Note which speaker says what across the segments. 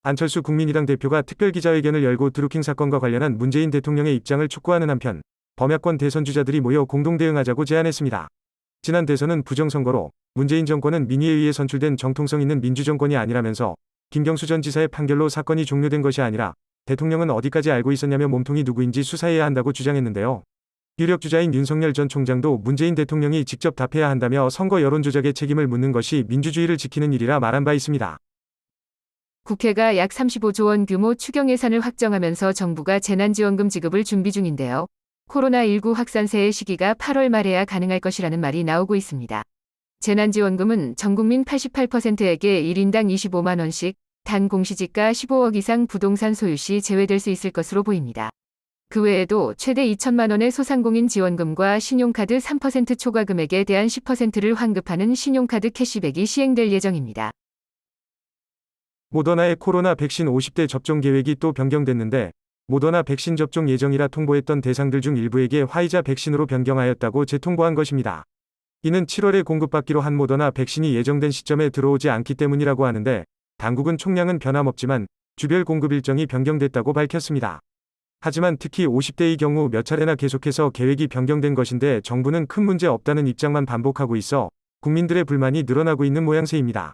Speaker 1: 안철수 국민의당 대표가 특별기자회견을 열고 드루킹 사건과 관련한 문재인 대통령의 입장을 촉구하는 한편 범야권 대선 주자들이 모여 공동 대응하자고 제안했습니다. 지난 대선은 부정선거로 문재인 정권은 민의에 의해 선출된 정통성 있는 민주정권이 아니라면서 김경수 전 지사의 판결로 사건이 종료된 것이 아니라 대통령은 어디까지 알고 있었냐며 몸통이 누구인지 수사해야 한다고 주장했는데요. 유력 주자인 윤석열 전 총장도 문재인 대통령이 직접 답해야 한다며 선거 여론조작의 책임을 묻는 것이 민주주의를 지키는 일이라 말한 바 있습니다.
Speaker 2: 국회가 약 35조 원 규모 추경 예산을 확정하면서 정부가 재난지원금 지급을 준비 중인데요. 코로나19 확산세의 시기가 8월 말에야 가능할 것이라는 말이 나오고 있습니다. 재난지원금은 전국민 88%에게 1인당 25만 원씩, 단 공시지가 15억 이상 부동산 소유 시 제외될 수 있을 것으로 보입니다. 그 외에도 최대 2천만 원의 소상공인 지원금과 신용카드 3% 초과 금액에 대한 10%를 환급하는 신용카드 캐시백이 시행될 예정입니다.
Speaker 1: 모더나의 코로나 백신 50대 접종 계획이 또 변경됐는데 모더나 백신 접종 예정이라 통보했던 대상들 중 일부에게 화이자 백신으로 변경하였다고 재통보한 것입니다. 이는 7월에 공급받기로 한 모더나 백신이 예정된 시점에 들어오지 않기 때문이라고 하는데 당국은 총량은 변함없지만 주별 공급 일정이 변경됐다고 밝혔습니다. 하지만 특히 50대의 경우 몇 차례나 계속해서 계획이 변경된 것인데 정부는 큰 문제 없다는 입장만 반복하고 있어 국민들의 불만이 늘어나고 있는 모양새입니다.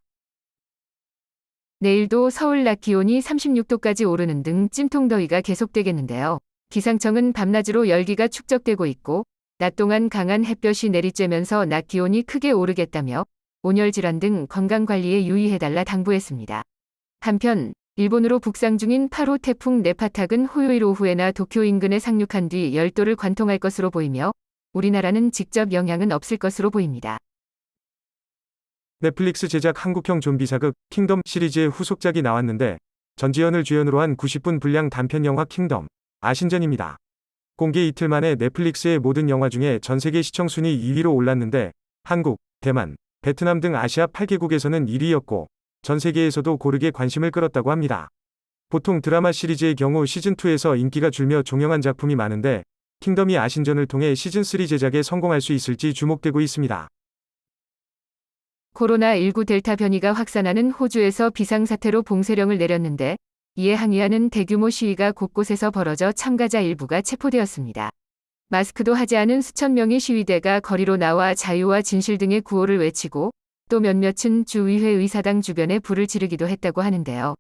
Speaker 2: 내일도 서울 낮 기온이 36도까지 오르는 등 찜통더위가 계속되겠는데요. 기상청은 밤낮으로 열기가 축적되고 있고 낮 동안 강한 햇볕이 내리쬐면서 낮 기온이 크게 오르겠다며 온열 질환 등 건강관리에 유의해달라 당부했습니다. 한편 일본으로 북상 중인 8호 태풍 네파탁은 화요일 오후에나 도쿄 인근에 상륙한 뒤 열도를 관통할 것으로 보이며 우리나라는 직접 영향은 없을 것으로 보입니다.
Speaker 1: 넷플릭스 제작 한국형 좀비 사극 킹덤 시리즈의 후속작이 나왔는데 전지현을 주연으로 한 90분 분량 단편 영화 킹덤 아신전입니다. 공개 이틀 만에 넷플릭스의 모든 영화 중에 전 세계 시청 순위 2위로 올랐는데 한국, 대만, 베트남 등 아시아 8개국에서는 1위였고 전 세계에서도 고르게 관심을 끌었다고 합니다. 보통 드라마 시리즈의 경우 시즌2에서 인기가 줄며 종영한 작품이 많은데 킹덤이 아신전을 통해 시즌3 제작에 성공할 수 있을지 주목되고 있습니다.
Speaker 2: 코로나19 델타 변이가 확산하는 호주에서 비상사태로 봉쇄령을 내렸는데 이에 항의하는 대규모 시위가 곳곳에서 벌어져 참가자 일부가 체포되었습니다. 마스크도 하지 않은 수천 명의 시위대가 거리로 나와 자유와 진실 등의 구호를 외치고 또 몇몇은 주의회 의사당 주변에 불을 지르기도 했다고 하는데요.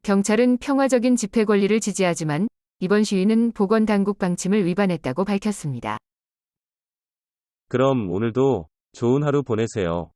Speaker 2: 경찰은 평화적인 집회 권리를 지지하지만 이번 시위는 보건당국 방침을 위반했다고 밝혔습니다.
Speaker 3: 그럼 오늘도 좋은 하루 보내세요.